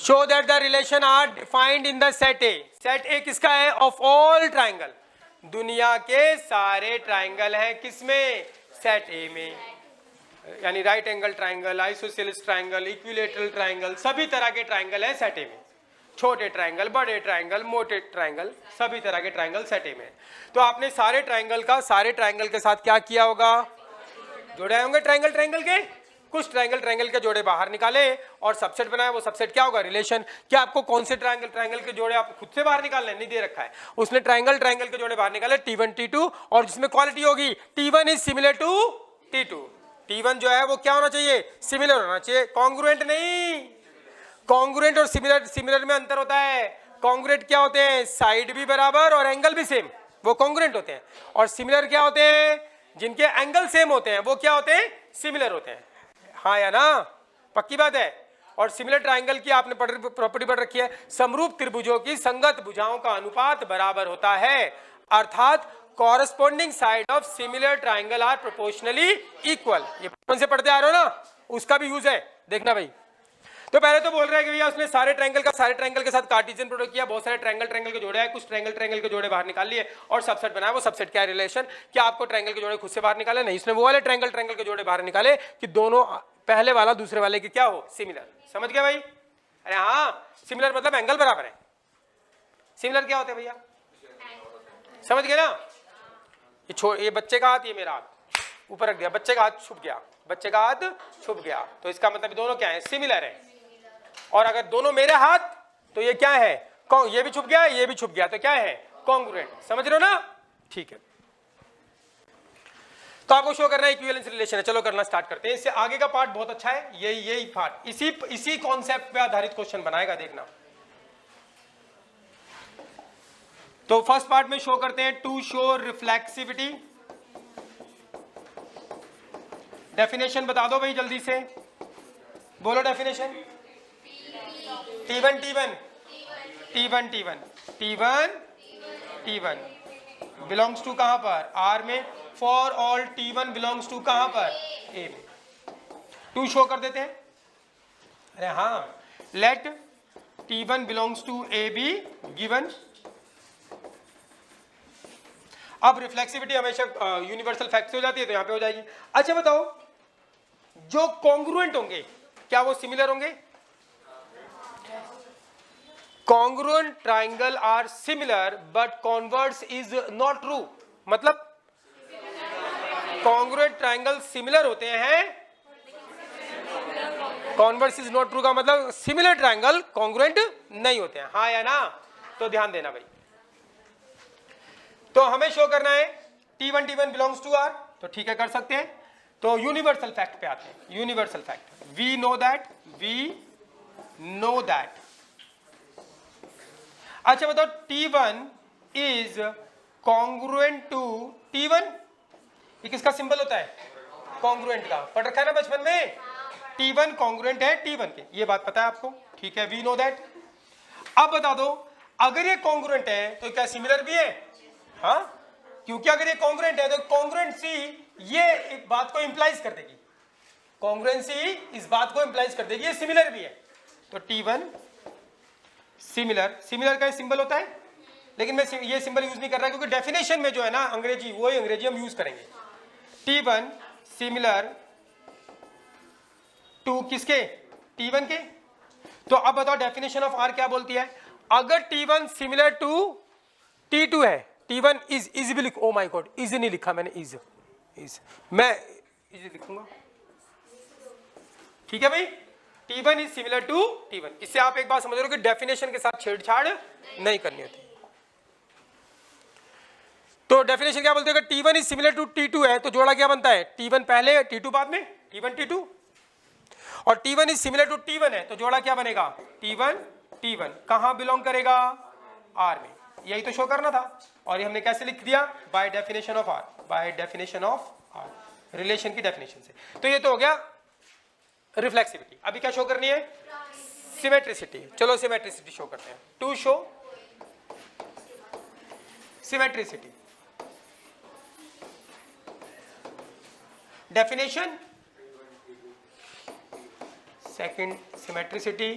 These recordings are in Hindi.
Show that the relation R defined in the set A. Set A किसका है? ऑफ ऑल ट्राइंगल, दुनिया के सारे ट्राइंगल हैं किसमें? सेट ए में, यानी right angle triangle, isosceles triangle, equilateral triangle, सभी तरह के ट्राइंगल हैं सेट ए में। छोटे ट्राइंगल, बड़े ट्राइंगल, मोटे ट्राइंगल, सभी तरह के ट्राइंगल सेट ए में। तो आपने सारे ट्राइंगल का सारे ट्राइंगल के साथ क्या किया होगा? जोड़े होंगे ट्राइंगल ट्राइंगल के, कुछ ट्राइंगल ट्राइंगल के जोड़े बाहर निकाले और सबसेट बनाया। वो सबसेट क्या होगा? रिलेशन। क्या आपको कौन से ट्राइंगल ट्राइंगल के जोड़े आप खुद से बाहर निकालने? नहीं दे रखा है, उसने ट्राइंगल ट्राइंगल के जोड़े बाहर निकाले T1 T2, और जिसमें क्वालिटी होगी T1 is similar to T2। T1 जो है वो क्या होना चाहिए? सिमिलर होना चाहिए, कॉन्ग्रुएंट नहीं। कॉन्ग्रुएंट और सिमिलर, सिमिलर में अंतर होता है। कॉन्ग्रुएंट क्या होते हैं? साइड भी बराबर और एंगल भी सेम, वो कॉन्ग्रुएंट होते हैं। और सिमिलर क्या होते हैं? जिनके एंगल सेम होते हैं, वो क्या होते हैं? सिमिलर होते हैं। हाँ या ना? पक्की बात है। और सिमिलर ट्राइंगल की आपने प्रॉपर्टी पढ़ रखी है, समरूप त्रिभुजों की संगत भुजाओं का अनुपात बराबर होता है, अर्थात corresponding side of similar triangle are proportionally equal. ये बचपन से पढ़ते आ रहे हो ना, उसका भी यूज है, देखना भाई। तो पहले तो बोल रहे हैं कि भैया उसने सारे ट्रायंगल का सारे ट्रायंगल के साथ कार्टेशियन प्रोडक्ट किया, बहुत सारे ट्रायंगल ट्रायंगल के जोड़े हैं, कुछ ट्रायंगल ट्रायंगल के जोड़े बाहर निकाल लिए और सबसेट बनाया। वो सबसेट क्या रिलेशन? क्या आपको ट्रायंगल के जोड़े खुद से बाहर निकाले? नहीं, उसने वो वाले ट्रायंगल ट्रायंगल के जोड़े बाहर निकाले कि दोनों पहले वाला दूसरे वाले के क्या हो? सिमिलर। समझ गया भाई? अरे हाँ, सिमिलर मतलब एंगल बराबर है। सिमिलर क्या होते हैं भैया? समझ गए ना? ये बच्चे का हाथ, ये मेरा हाथ, ऊपर रख दिया, बच्चे का हाथ छुप गया, बच्चे का हाथ छुप गया, तो इसका मतलब दोनों क्या है? सिमिलर है। और अगर दोनों मेरे हाथ, तो ये क्या है? ये भी छुप गया, ये भी छुप गया, तो क्या है? कॉन्ग्रुएंट। समझ रहे हो ना? ठीक है, तो आपको शो करना है इक्विवेलेंस रिलेशन है। चलो करना स्टार्ट करते हैं। इससे आगे का पार्ट बहुत अच्छा है, यही पार्ट इसी कॉन्सेप्ट पे आधारित क्वेश्चन बनाएगा, देखना। तो फर्स्ट पार्ट में शो करते हैं टू शो रिफ्लेक्सिविटी। डेफिनेशन बता दो भाई जल्दी से, बोलो definition. T1 T1 T1 T1 T1 T1 belongs to कहां पर? R में। For all T1 belongs to कहां पर? A में। टू शो कर देते हैं। अरे हाँ, let T1 belongs to A B given. अब रिफ्लेक्सिविटी हमेशा यूनिवर्सल फैक्ट से हो जाती है, तो यहां पे हो जाएगी। अच्छा बताओ, जो कॉन्ग्रुएंट होंगे क्या वो सिमिलर होंगे? Congruent triangle are similar but converse is not true. मतलब कॉन्ग्रुएंट ट्राइंगल सिमिलर होते हैं, कॉन्वर्स इज नॉट ट्रू का मतलब सिमिलर ट्राइंगल कॉन्ग्रुएंट नहीं होते हैं। हाँ या ना? तो ध्यान देना भाई। तो हमें शो करना है T1 T1 belongs to R, तो ठीक है कर सकते हैं। तो यूनिवर्सल फैक्ट पे आते हैं। Universal fact, we know that. अच्छा बताओ, T1 is congruent to T1। ये किसका सिंबल होता है? कॉन्ग्रुएंट का। पढ़ रखा है ना बचपन में? T1 कॉन्ग्रुएंट है T1 के, ये बात पता है आपको? ठीक है, वी नो दैट। अब बता दो, अगर ये कॉन्ग्रुएंट है तो क्या सिमिलर भी है? हाँ, क्योंकि अगर ये कॉन्ग्रुएंट है तो कॉन्ग्रुएंसी ये बात को इंप्लाइज कर देगी, कॉन्ग्रुएंसी इस बात को इंप्लाइज कर देगी ये सिमिलर भी है। तो T1 सिमिलर का सिंबल होता है, लेकिन मैं ये सिंबल यूज नहीं कर रहा क्योंकि डेफिनेशन में जो है ना अंग्रेजी, वही अंग्रेजी हम यूज करेंगे। T1 सिमिलर टू किसके? T1 के। तो अब बताओ डेफिनेशन ऑफ R क्या बोलती है? अगर T1 सिमिलर टू T2 है, T1 इज भी लिखो। ओ माय गॉड, इज नहीं लिखा मैंने, इज मैं इज लिखूंगा, ठीक है भाई। T1 is similar to T1। इससे आप एक बात समझ रहे हो कि डेफिनेशन के साथ छेड़छाड़ नहीं करनी होती। तो डेफिनेशन क्या बोलते हैं? अगर T1 is similar to T2 है तो जोड़ा क्या बनता है? T1 पहले T2 बाद में, T1 T2। और T1 is similar to T1 है तो जोड़ा क्या बनेगा? T1 कहां बिलोंग करेगा? R में। यही तो शो करना था, और ये हमने कैसे लिख दिया? By definition of R, by definition of R, relation की डेफिनेशन से। तो ये तो हो गया रिफ्लेक्सिविटी। अभी क्या शो करनी है? सिमेट्रिसिटी। चलो सिमेट्रिसिटी शो करते हैं। To show symmetricity, definition, second symmetricity,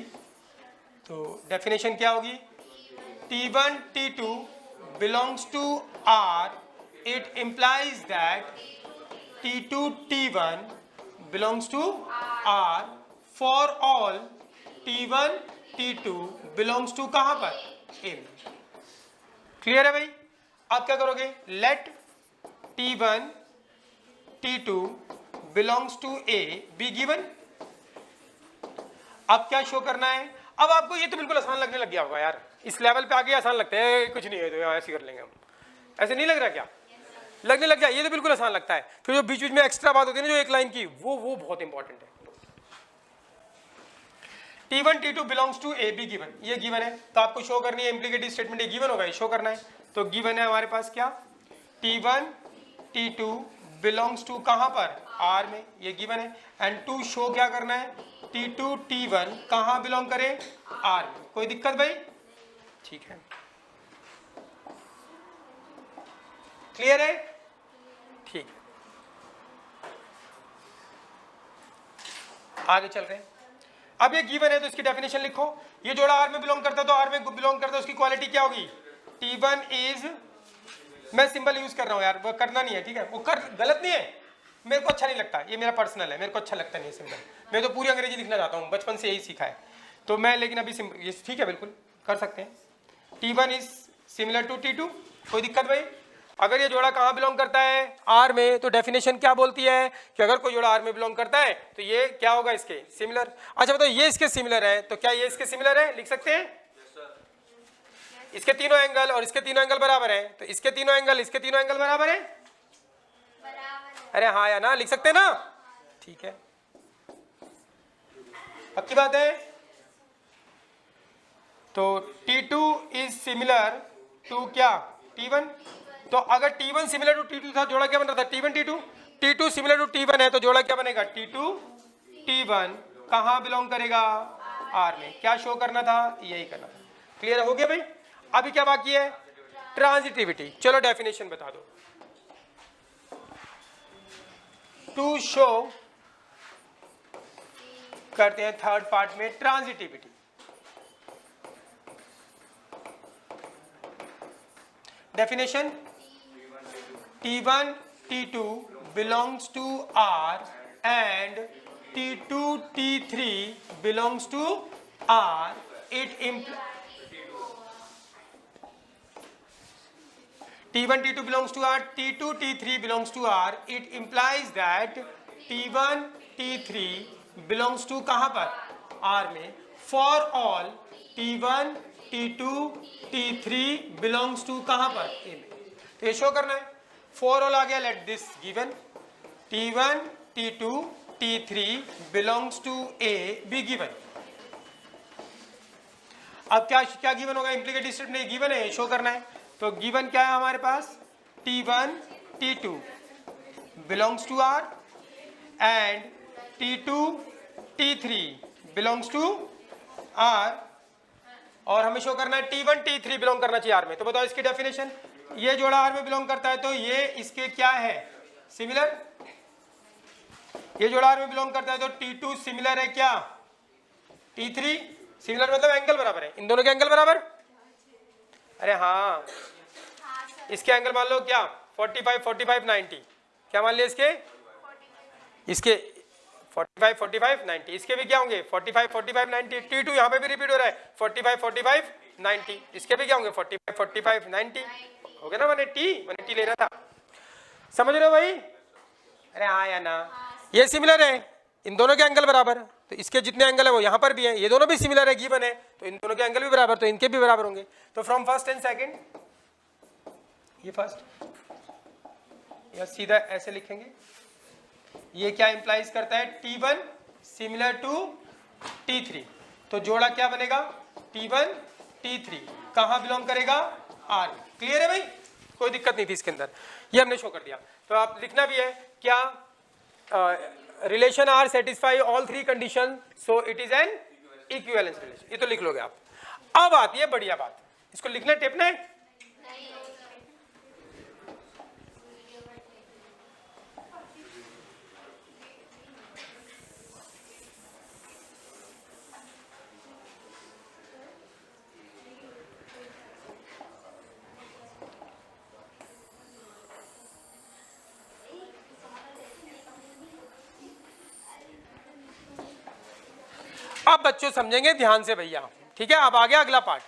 तो डेफिनेशन क्या होगी, T1 T2 belongs to R, it implies that T2 T1 belongs to R for all T1 T2 belongs to कहाँ पर, A में। क्लियर है भाई? आप क्या करोगे, late T1 T2 belongs to A be given। अब क्या शो करना है, अब आपको ये तो बिल्कुल आसान लगने लग गया होगा यार, इस लेवल पे आगे आसान लगता है, कुछ नहीं है तो ऐसे कर लेंगे हम, ऐसे नहीं लग रहा क्या, लगने लग गया, ये तो बिल्कुल आसान लगता है। फिर जो बीच बीच में एक्स्ट्रा बात होती है ना जो एक लाइन की, वो बहुत इंपॉर्टेंट है। T1 T2 belongs to A be given, ये गिवन है तो आपको शो करनी है इम्प्लीकेटिव स्टेटमेंट, ये गिवन होगा, ये शो करना है। तो गिवन है हमारे पास क्या, T1 T2 belongs to कहाँ पर, R में, ये गिवन है। एंड टू शो क्या करना है, T2 T1 कहाँ बिलोंग करे, R में। कोई दिक्कत भाई? ठीक है, क्लियर है? ठीक है, आगे चल रहे हैं। अब ये गिवन है तो इसकी डेफिनेशन लिखो, ये जोड़ा आर में बिलोंग करता है तो आर में बिलोंग करता है, उसकी क्वालिटी क्या होगी, T1 इज, मैं सिंबल यूज कर रहा हूं यार, वो करना नहीं है, ठीक है, वो कर गलत नहीं है, मेरे को अच्छा नहीं लगता, ये मेरा पर्सनल है, मेरे को अच्छा लगता नहीं है सिंबल, मैं तो पूरी अंग्रेजी लिखना चाहता हूँ, बचपन से यही सीखा है तो मैं, लेकिन अभी ये ठीक है, बिल्कुल कर सकते हैं। T1 is similar to T2, कोई दिक्कत भाई? अगर ये जोड़ा कहाँ बिलोंग करता है, आर में, तो डेफिनेशन क्या बोलती है कि अगर कोई जोड़ा आर में बिलोंग करता है तो ये क्या होगा, इसके सिमिलर। अच्छा बताओ, ये इसके सिमिलर है तो क्या ये इसके सिमिलर है, लिख सकते हैं? इसके तीनों एंगल और इसके तीनों एंगल बराबर है, तो इसके तीनों एंगल इसके तीनों एंगल बराबर है, अरे हाँ या ना, लिख सकते हैं ना? ठीक है, पक्की बात है। तो T2 इज सिमिलर टू क्या, T1। तो अगर T1 सिमिलर टू T2 था, जोड़ा क्या बन रहा था, T1 T2। T2 similar to T1 है तो जोड़ा क्या बनेगा, T2 T1 कहाँ बिलोंग करेगा, R में। क्या शो करना था, यही करना था। क्लियर हो गया भाई? अभी क्या बाकी है, ट्रांजिटिविटी। चलो डेफिनेशन बता दो। टू शो करते हैं थर्ड पार्ट में transitivity. Definition, T1 T2 belongs to R and T2 T3 belongs to R. It T1 T2 belongs to R, T2 T3 belongs to R. It implies that T1 T3 belongs to कहाँ पर, R में। For all T1 T2 T3 belongs to कहाँ पर, A में। तो ये शो करना है, for all आ गया, let this given T1 T2 T3 belongs to A be given। अब क्या क्या गिवन होगा, इम्प्लीकेटिव स्टेटमेंट गिवन है, शो करना है। तो गिवन क्या है हमारे पास, T1 T2 belongs to R and T2 T3 belongs to R, और हमें शो करना है T1 T3 बिलोंग करना चाहिए R में। तो बताओ इसकी डेफिनेशन, ये जोड़ा R में बिलोंग करता है तो ये इसके क्या है, सिमिलर। ये जोड़ा R में बिलोंग करता है तो T2 सिमिलर है क्या, T3 सिमिलर, मतलब एंगल बराबर है, इन दोनों के एंगल बराबर। अरे हाँ, इसके एंगल मान लो क्या, 45 45 90, क्या मान लिया इसके 45 45 90, इसके भी क्या होंगे 45 45 90। T2 यहाँ पे भी रिपीट हो रहा है, 45 45 90, इसके भी क्या होंगे 45 45 90, हो गया ना, 180 लेना था, समझ रहे हो भाई? अरे हाँ या ना, ये सिमिलर है, इन दोनों के एंगल बराबर, तो इसके जितने एंगल है वो यहाँ पर भी है, ये दोनों भी सिमिलर है, गिवन है, तो इन दोनों के एंगल भी बराबर, तो इनके भी बराबर होंगे। तो फ्रॉम फर्स्ट एंड सेकंड, ये फर्स्ट, या सीधा ऐसे लिखेंगे, ये क्या इंप्लाइज करता है, T1 सिमिलर टू T3, तो जोड़ा क्या बनेगा, T1 T3 कहाँ बिलोंग करेगा, R। क्लियर है भाई? कोई दिक्कत नहीं थी इसके अंदर, ये हमने शो कर दिया। तो आप लिखना भी है क्या, relation R satisfy all three condition, so it is an equivalence relation, ये तो लिख लोगे आप। अब आती है बढ़िया बात, इसको लिखना टिपना है। अब बच्चों समझेंगे ध्यान से भैया, ठीक है। अब आ गया अगला पार्ट।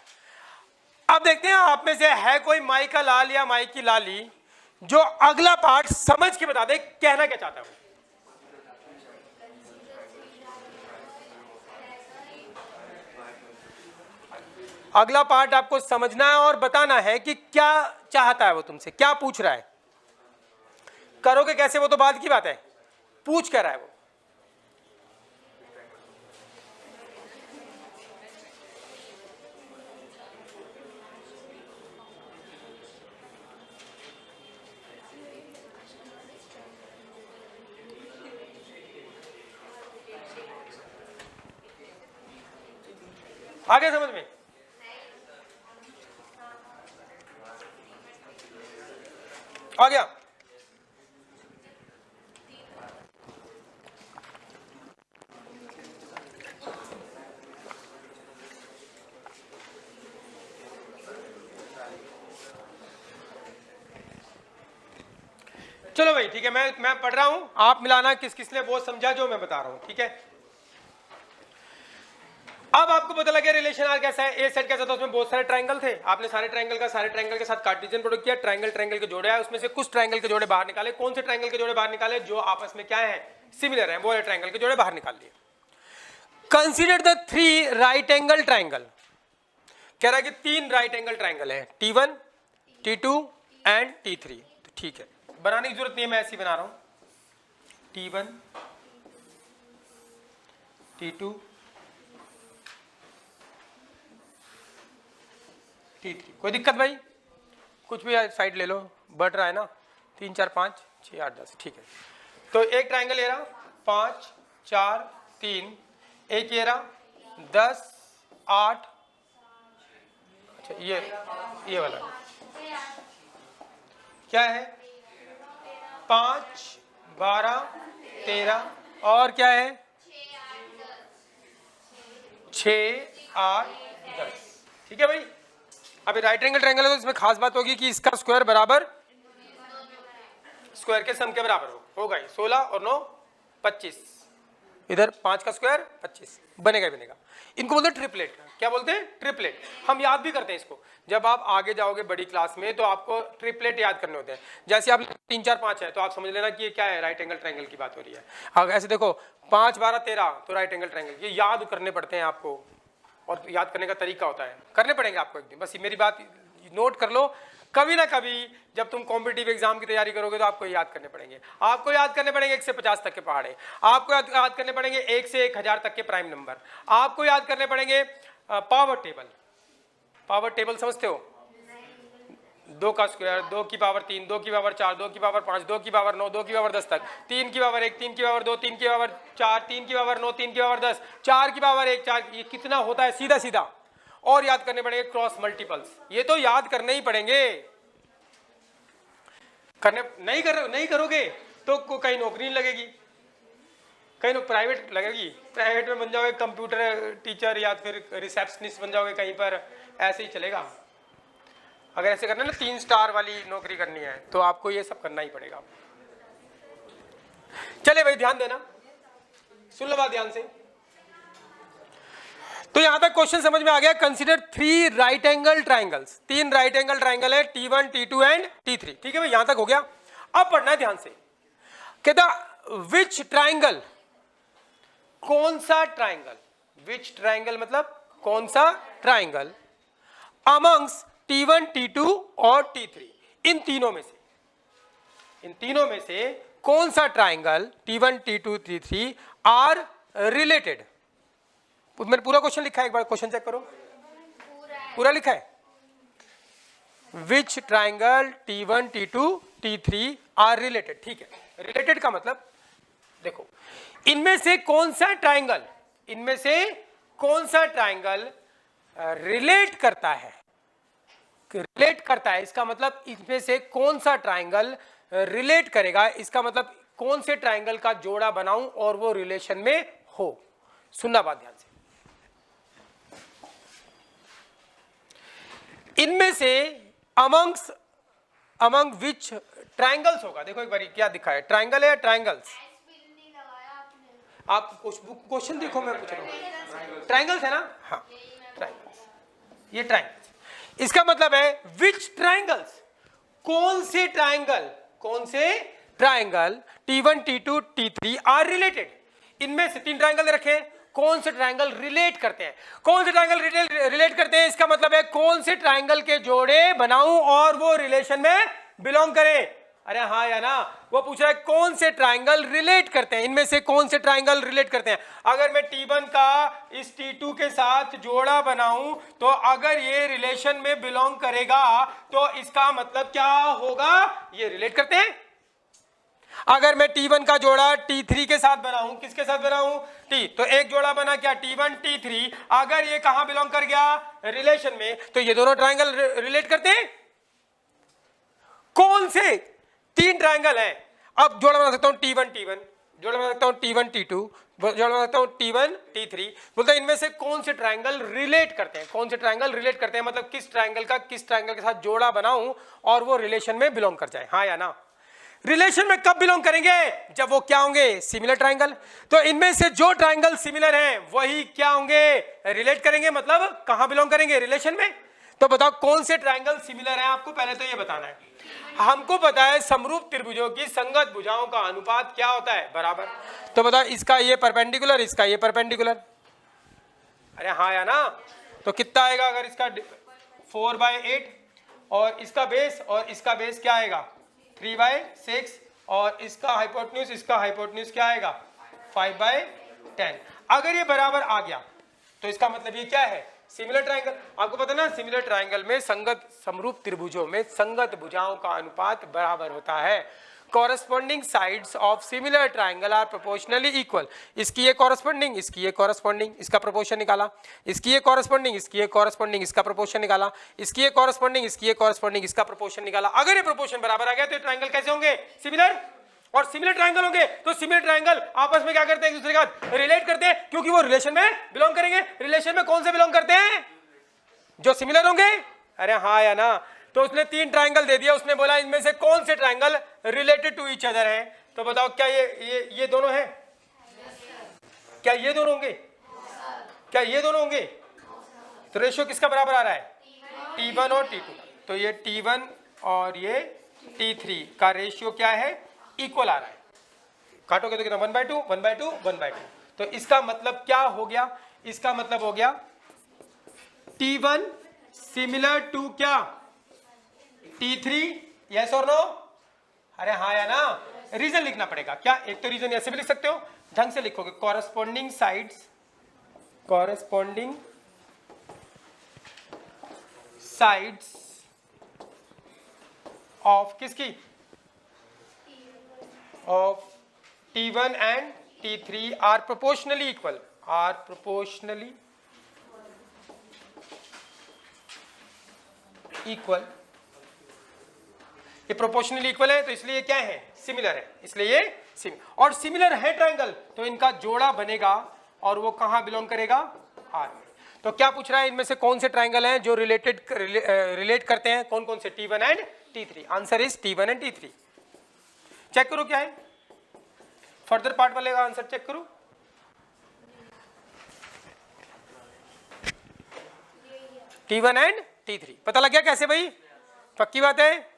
अब देखते हैं आप में से है कोई माई का लाल या माई की लाली जो अगला पार्ट समझ के बता दे कहना क्या चाहता है। अगला पार्ट आपको समझना है और बताना है कि क्या चाहता है वो तुमसे, क्या पूछ रहा है। करोगे कैसे वो तो बाद की बात है, पूछ कर रहा है वो। आगे समझ में आ गया। चलो भाई ठीक है, मैं पढ़ रहा हूं, आप मिलाना किस किस ने वो समझा जो मैं बता रहा हूं, ठीक है। अब आपको पता लगा रिलेशन आर कैसा है, ए सेट कैसा था, उसमें बहुत सारे ट्रायंगल थे, आपने सारे ट्रायंगल के साथ कार्टेशियन प्रोडक्ट किया, ट्रायंगल के जोड़े आए, उसमें से कुछ ट्रायंगल के जोड़े बाहर निकाले। कौन से ट्रायंगल के जोड़े बाहर निकाले? जो आपस में क्या है, सिमिलर है, वो ट्रायंगल के जोड़े बाहर निकाल लिए। Consider the 3 right angle triangle. कह रहा है कि 3 राइट एंगल ट्रायंगल है, T1, T2 एंड T3। तो ठीक है, बनाने की जरूरत नहीं है, मैं ऐसे ही बना रहा हूं, T1, T2, T3। कोई दिक्कत भाई? कुछ भी साइड ले लो, बढ़ रहा है ना, 3 4 5 6 8 10, ठीक है। तो एक ट्रायंगल ले रहा 5 4 3, एक ये रहा 10 8, अच्छा ये वाला क्या है, 5 12 13 और क्या है 6 8 10, ठीक है भाई। अभी राइट एंगल ट्रायंगल है तो इसमें खास बात होगी कि इसका स्क्वायर बराबर स्क्वायर के सम के बराबर होगा ही, 16 और 9 25, इधर 5 का स्क्वायर 25 बनेगा। इनको बोलते हैं ट्रिपलेट। क्या बोलते हैं? ट्रिपलेट। हम याद भी करते हैं इसको, जब आप आगे जाओगे बड़ी क्लास में तो आपको ट्रिपलेट याद करने होते हैं। जैसे आप 3 4 5 है तो आप समझ लेना कि ये क्या है, राइट एंगल ट्रायंगल की बात हो रही है। अगर ऐसे देखो 5 12 13 तो राइट एंगल ट्रायंगल, ये याद करने पड़ते हैं आपको, और याद करने का तरीका होता है, करने पड़ेंगे आपको एक दिन। बस मेरी बात नोट कर लो, कभी ना कभी जब तुम कॉम्पिटिटिव एग्जाम की तैयारी करोगे तो आपको याद करने पड़ेंगे। आपको याद करने पड़ेंगे 1 से 50 तक के पहाड़े, आपको याद करने पड़ेंगे 1 से 1000 तक के प्राइम नंबर, आपको याद करने पड़ेंगे पावर टेबल समझते हो? 2 का स्क्वायर, 2 की पावर 3, 2 की पावर 4, 2 की पावर 5, 2 की पावर 9, 2 की पावर 10 तक, 3 की पावर 1, 3 की पावर 2, 3 की पावर 4, 3 की पावर 9, 3 की पावर 10, 4 की पावर 1, 4, ये कितना होता है सीधा सीधा। और याद करने पड़ेंगे क्रॉस मल्टीपल्स, ये तो याद करने ही पड़ेंगे। करने नहीं करोगे तो कहीं नौकरी नहीं लगेगी, कहीं प्राइवेट लगेगी, प्राइवेट में बन जाओगे कंप्यूटर टीचर या फिर रिसेप्शनिस्ट बन जाओगे कहीं पर, ऐसे ही चलेगा। अगर ऐसे करना ना 3 स्टार वाली नौकरी करनी है तो आपको ये सब करना ही पड़ेगा। चले भाई ध्यान देना, सुन लो बात ध्यान से। तो यहां तक क्वेश्चन समझ में आ गया। Consider 3 right angle triangles, 3 right angle triangle है, T1 T2 एंड T3, ठीक है भाई, यहां तक हो गया। अब पढ़ना है ध्यान से, कहता विच ट्रायंगल, कौन सा ट्रायंगल, विच ट्रायंगल मतलब कौन सा ट्रायंगल, अमंग्स T1 T2 और T3, इन तीनों में से कौन सा triangle T1 T2 T3 are related. मैंने पूरा क्वेश्चन लिखा है, एक बार क्वेश्चन चेक करो, पूरा लिखा है। विच triangle T1 T2 T3 are related, ठीक है। रिलेटेड का मतलब देखो, इनमें से कौन सा ट्रायंगल रिलेट करता है, इसका मतलब इसमें से कौन सा ट्रायंगल रिलेट करेगा, इसका मतलब कौन से ट्रायंगल का जोड़ा बनाऊं और वो रिलेशन में हो। सुनना बात ध्यान से, इनमें से अमंग विच ट्रायंगल्स होगा। देखो एक बार क्या दिखा है, ट्रायंगल है या ट्रायंगल्स? आप क्वेश्चन देखो, मैं पूछ रहा हूं। ट्राइंगल्स है ना, हाँ ट्राइंगल्स, ये ट्राइंगल्स। इसका मतलब है विच ट्राइंगल्स, कौन से ट्राइंगल, कौन से triangle T1 T2 T3 are related, इनमें से 3 ट्राइंगल रखे, कौन से ट्राइंगल रिलेट करते हैं, कौन से ट्राइंगल रिलेट करते हैं, इसका मतलब है कौन से ट्राइंगल के जोड़े बनाऊं और वो रिलेशन में बिलोंग करें। अरे हाँ या ना, वो पूछ रहा है कौन से ट्राइंगल रिलेट करते हैं, इनमें से कौन से ट्राइंगल रिलेट करते हैं। अगर मैं T1 का इस T2 के साथ जोड़ा बनाऊं तो अगर ये रिलेशन में बिलोंग करेगा तो इसका मतलब क्या होगा, ये रिलेट करते हैं। अगर मैं T1 का जोड़ा T3 के साथ बनाऊं, किसके साथ बनाऊं, T, तो एक जोड़ा बना क्या T1 T3, अगर ये कहां बिलोंग कर गया, रिलेशन में, तो ये दोनों ट्राइंगल रिलेट करते हैं। कौन से 3 ट्राइंगल हैं, अब जोड़ा बना सकता हूं T1 T1, जोड़ा बना सकता हूं T1 T2, जोड़ा बना सकता हूं T1 T3, बोलता है इनमें से कौन से ट्राइंगल रिलेट करते हैं, कौन से ट्राइंगल रिलेट करते हैं, मतलब किस ट्राइंगल का किस ट्राइंगल के साथ जोड़ा बनाऊं और वो रिलेशन में बिलोंग कर जाए, हाँ या ना। रिलेशन में कब बिलोंग करेंगे, जब वो क्या होंगे, सिमिलर ट्राइंगल। तो इनमें से जो ट्राइंगल सिमिलर हैं वही क्या होंगे, रिलेट करेंगे, मतलब कहां बिलोंग करेंगे, रिलेशन में। तो बताओ कौन से ट्राइंगल सिमिलर हैं, आपको पहले तो ये बताना है। हमको पता है समरूप त्रिभुजों की संगत भुजाओं का अनुपात क्या होता है, बराबर। तो बताओ इसका ये परपेंडिकुलर, इसका ये परपेंडिकुलर, अरे हाँ या ना। तो कितना आएगा, अगर इसका 4/8 और इसका बेस, और इसका बेस क्या आएगा 3/6, और इसका हाइपोटेन्यूज क्या आएगा 5/10। अगर ये बराबर आ गया तो इसका मतलब ये क्या है, सिमिलर ट्राइंगल। आपको पता ना सिमिलर ट्राइंगल में संगत समरूप त्रिभुजों में संगत भुजाओं का अनुपात बराबर होता है। Corresponding sides of similar triangle are proportionally equal. इसकी ये कॉरस्पॉन्डिंग, इसकी ये कॉरस्पॉन्डिंग, इसका प्रोपोर्शन निकाला, इसकी ये कॉरस्पॉन्डिंग, इसकी ये कॉरस्पॉन्डिंग, इसका प्रोपोर्शन निकाला, इसकी ये कॉरस्पॉन्डिंग, इसकी ये कॉरस्पॉन्डिंग, इसका प्रोपोर्शन निकाला। अगर ये प्रोपोर्शन बराबर आ गया तो ये ट्राइंगल कैसे होंगे, सिमिलर। और सिमिलर ट्राइंगल होंगे तो सिमिलर ट्राइंगल आपस में क्या करते हैं, एक दूसरे का रिलेट करते हैं, क्योंकि वो रिलेशन में बिलोंग करेंगे। रिलेशन में कौन से बिलोंग करते हैं, जो सिमिलर होंगे, अरे हाँ या ना। तो उसने 3 ट्राइंगल दे दिया, उसने बोला इनमें से कौन से triangle related to each other हैं। तो बताओ क्या ये दोनों हैं, क्या ये दोनों होंगे, क्या ये दोनों होंगे। तो रेशियो किसका बराबर आ रहा है, T1 और T2। तो ये T1 और ये T3 का रेशियो क्या है, इक्वल आ रहा है। काटोगे तो कितना 1/2 1/2 1/2। तो इसका मतलब क्या हो गया, इसका मतलब हो गया T1 सिमिलर टू क्या T3, यस और नो। अरे हाँ या ना। रीजन लिखना पड़ेगा क्या, एक तो रीजन ऐसे भी लिख सकते हो, ढंग से लिखोगे, कॉरस्पॉन्डिंग साइड्स ऑफ किसकी, of T1 and T3 are proportionally equal, are proportionally equal. ये प्रोपोर्शनली इक्वल है तो इसलिए क्या है, सिमिलर है, इसलिए ये सिमिलर। और सिमिलर है ट्राइंगल तो इनका जोड़ा बनेगा और वो कहां बिलोंग करेगा, आर में। तो क्या पूछ रहा है, इनमें से कौन से ट्राइंगल हैं जो रिलेट करते हैं, कौन कौन से, T1 and T3। Answer is T1 and T3। Check करो क्या है, फर्दर पार्ट वाले का आंसर चेक करो। T1 एंड T3 पता लग गया कैसे भाई, पक्की बात है।